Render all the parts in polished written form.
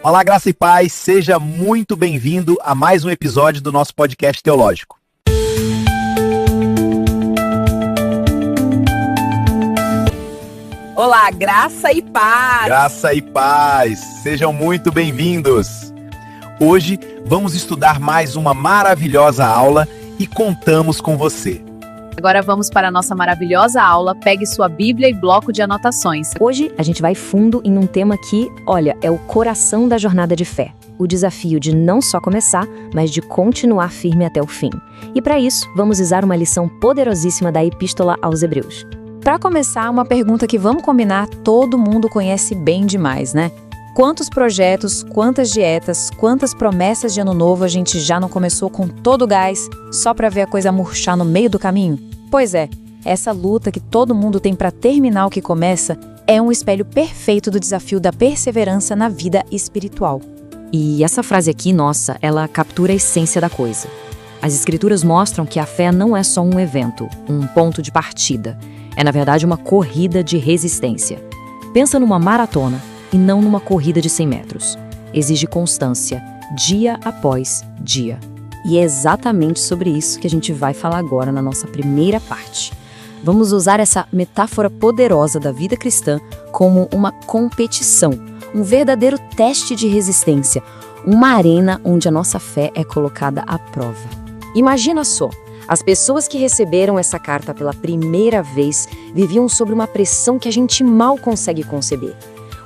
Olá, graça e paz, seja muito bem-vindo a mais um episódio do nosso podcast teológico. Olá, graça e paz! Graça e paz, sejam muito bem-vindos! Hoje vamos estudar mais uma maravilhosa aula e contamos com você. Agora vamos para a nossa maravilhosa aula. Pegue sua Bíblia e bloco de anotações. Hoje a gente vai fundo em um tema que, é o coração da jornada de fé. O desafio de não só começar, mas de continuar firme até o fim. E para isso, vamos usar uma lição poderosíssima da Epístola aos Hebreus. Para começar, uma pergunta que, vamos combinar, todo mundo conhece bem demais, né? Quantos projetos, quantas dietas, quantas promessas de ano novo a gente já não começou com todo o gás, só para ver a coisa murchar no meio do caminho? Pois é, essa luta que todo mundo tem para terminar o que começa é um espelho perfeito do desafio da perseverança na vida espiritual. E essa frase aqui, ela captura a essência da coisa. As Escrituras mostram que a fé não é só um evento, um ponto de partida. É, na verdade, uma corrida de resistência. Pensa numa maratona e não numa corrida de 100 metros. Exige constância, dia após dia. E é exatamente sobre isso que a gente vai falar agora na nossa primeira parte. Vamos usar essa metáfora poderosa da vida cristã como uma competição, um verdadeiro teste de resistência, uma arena onde a nossa fé é colocada à prova. Imagina só, as pessoas que receberam essa carta pela primeira vez viviam sob uma pressão que a gente mal consegue conceber.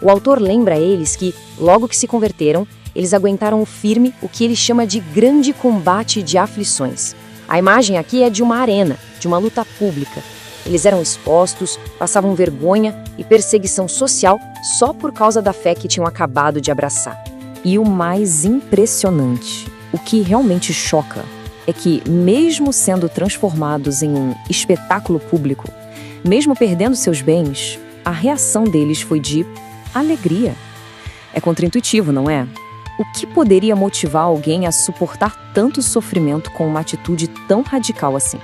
O autor lembra a eles que, logo que se converteram, eles aguentaram firme o que ele chama de grande combate de aflições. A imagem aqui é de uma arena, de uma luta pública. Eles eram expostos, passavam vergonha e perseguição social só por causa da fé que tinham acabado de abraçar. E o mais impressionante, o que realmente choca, é que, mesmo sendo transformados em um espetáculo público, mesmo perdendo seus bens, a reação deles foi de alegria. É contraintuitivo, não é? O que poderia motivar alguém a suportar tanto sofrimento com uma atitude tão radical assim?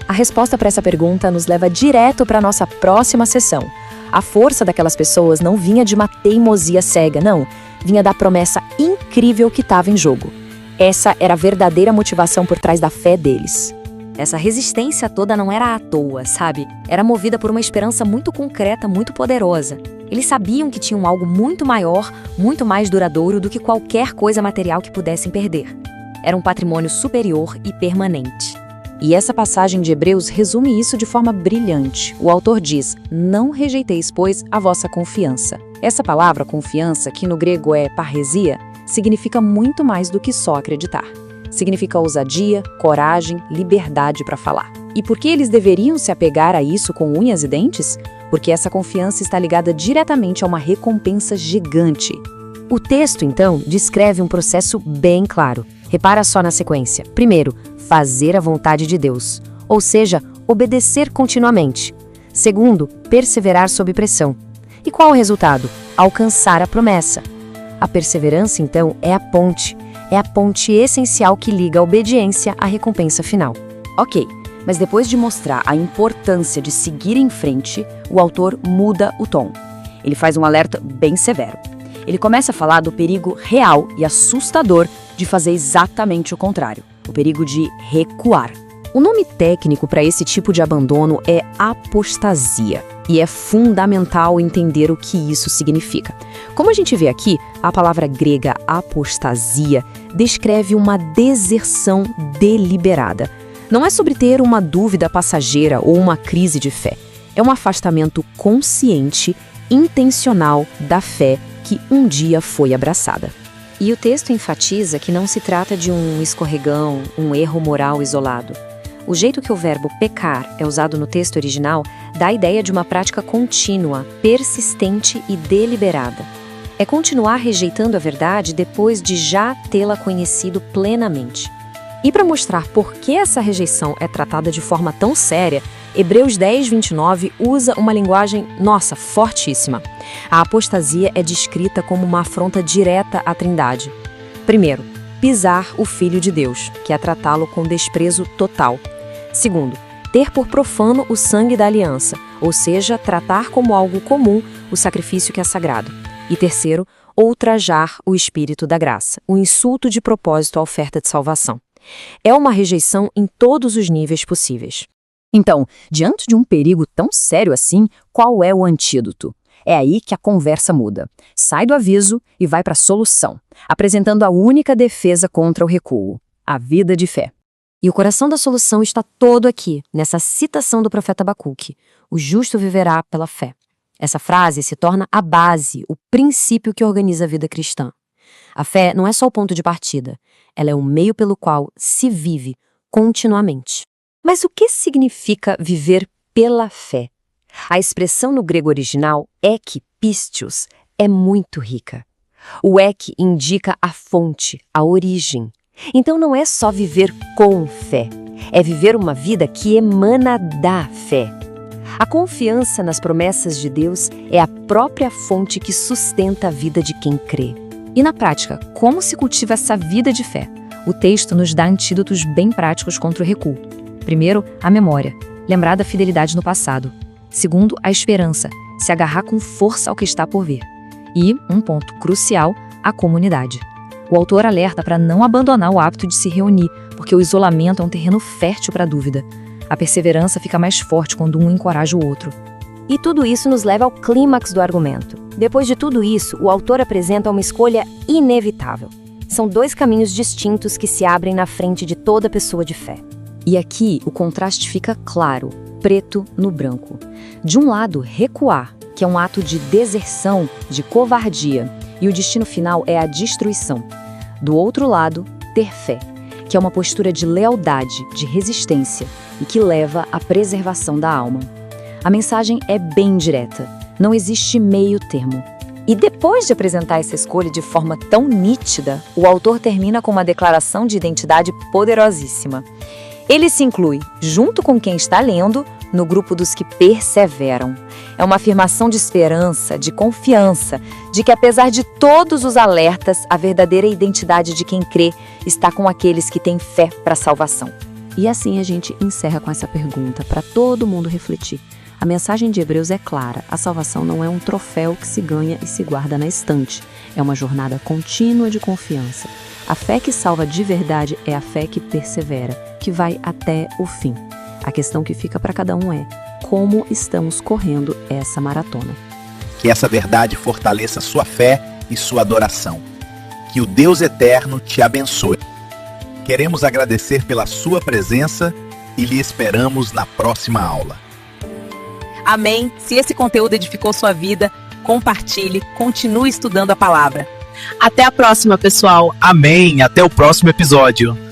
A resposta para essa pergunta nos leva direto para a nossa próxima sessão. A força daquelas pessoas não vinha de uma teimosia cega, não. Vinha da promessa incrível que estava em jogo. Essa era a verdadeira motivação por trás da fé deles. Essa resistência toda não era à toa, sabe? Era movida por uma esperança muito concreta, muito poderosa. Eles sabiam que tinham algo muito maior, muito mais duradouro do que qualquer coisa material que pudessem perder. Era um patrimônio superior e permanente. E essa passagem de Hebreus resume isso de forma brilhante. O autor diz: não rejeiteis, pois, a vossa confiança. Essa palavra, confiança, que no grego é parresia, significa muito mais do que só acreditar. Significa ousadia, coragem, liberdade para falar. E por que eles deveriam se apegar a isso com unhas e dentes? Porque essa confiança está ligada diretamente a uma recompensa gigante. O texto, então, descreve um processo bem claro. Repara só na sequência. Primeiro, fazer a vontade de Deus, ou seja, obedecer continuamente. Segundo, perseverar sob pressão. E qual o resultado? Alcançar a promessa. A perseverança, então, é a ponte essencial que liga a obediência à recompensa final. Ok, mas depois de mostrar a importância de seguir em frente, o autor muda o tom. Ele faz um alerta bem severo. Ele começa a falar do perigo real e assustador de fazer exatamente o contrário, o perigo de recuar. O nome técnico para esse tipo de abandono é apostasia, e é fundamental entender o que isso significa. Como a gente vê aqui, a palavra grega apostasia descreve uma deserção deliberada. Não é sobre ter uma dúvida passageira ou uma crise de fé. É um afastamento consciente, intencional da fé que um dia foi abraçada. E o texto enfatiza que não se trata de um escorregão, um erro moral isolado. O jeito que o verbo pecar é usado no texto original dá a ideia de uma prática contínua, persistente e deliberada. É continuar rejeitando a verdade depois de já tê-la conhecido plenamente. E para mostrar por que essa rejeição é tratada de forma tão séria, Hebreus 10, 29 usa uma linguagem, fortíssima. A apostasia é descrita como uma afronta direta à Trindade. Primeiro, pisar o Filho de Deus, que é tratá-lo com desprezo total. Segundo, ter por profano o sangue da aliança, ou seja, tratar como algo comum o sacrifício que é sagrado. E terceiro, ou ultrajar o espírito da graça, o insulto de propósito à oferta de salvação. É uma rejeição em todos os níveis possíveis. Então, diante de um perigo tão sério assim, qual é o antídoto? É aí que a conversa muda. Sai do aviso e vai para a solução, apresentando a única defesa contra o recuo: a vida de fé. E o coração da solução está todo aqui, nessa citação do profeta Abacuque: o justo viverá pela fé. Essa frase se torna a base, o princípio que organiza a vida cristã. A fé não é só o ponto de partida, ela é o meio pelo qual se vive continuamente. Mas o que significa viver pela fé? A expressão no grego original, ek pistios, é muito rica. O ek indica a fonte, a origem. Então não é só viver com fé, é viver uma vida que emana da fé. A confiança nas promessas de Deus é a própria fonte que sustenta a vida de quem crê. E na prática, como se cultiva essa vida de fé? O texto nos dá antídotos bem práticos contra o recuo. Primeiro, a memória, lembrar da fidelidade no passado. Segundo, a esperança, se agarrar com força ao que está por vir. E, um ponto crucial, a comunidade. O autor alerta para não abandonar o hábito de se reunir, porque o isolamento é um terreno fértil para a dúvida. A perseverança fica mais forte quando um encoraja o outro. E tudo isso nos leva ao clímax do argumento. Depois de tudo isso, o autor apresenta uma escolha inevitável. São dois caminhos distintos que se abrem na frente de toda pessoa de fé. E aqui o contraste fica claro, preto no branco. De um lado, recuar, que é um ato de deserção, de covardia, e o destino final é a destruição. Do outro lado, ter fé, que é uma postura de lealdade, de resistência, e que leva à preservação da alma. A mensagem é bem direta, não existe meio termo. E depois de apresentar essa escolha de forma tão nítida, o autor termina com uma declaração de identidade poderosíssima. Ele se inclui, junto com quem está lendo, no grupo dos que perseveram. É uma afirmação de esperança, de confiança, de que apesar de todos os alertas, a verdadeira identidade de quem crê está com aqueles que têm fé para a salvação. E assim a gente encerra com essa pergunta para todo mundo refletir. A mensagem de Hebreus é clara: a salvação não é um troféu que se ganha e se guarda na estante. É uma jornada contínua de confiança. A fé que salva de verdade é a fé que persevera, que vai até o fim. A questão que fica para cada um é: como estamos correndo essa maratona? Que essa verdade fortaleça sua fé e sua adoração. Que o Deus eterno te abençoe. Queremos agradecer pela sua presença e lhe esperamos na próxima aula. Amém. Se esse conteúdo edificou sua vida, compartilhe, continue estudando a palavra. Até a próxima, pessoal. Amém. Até o próximo episódio.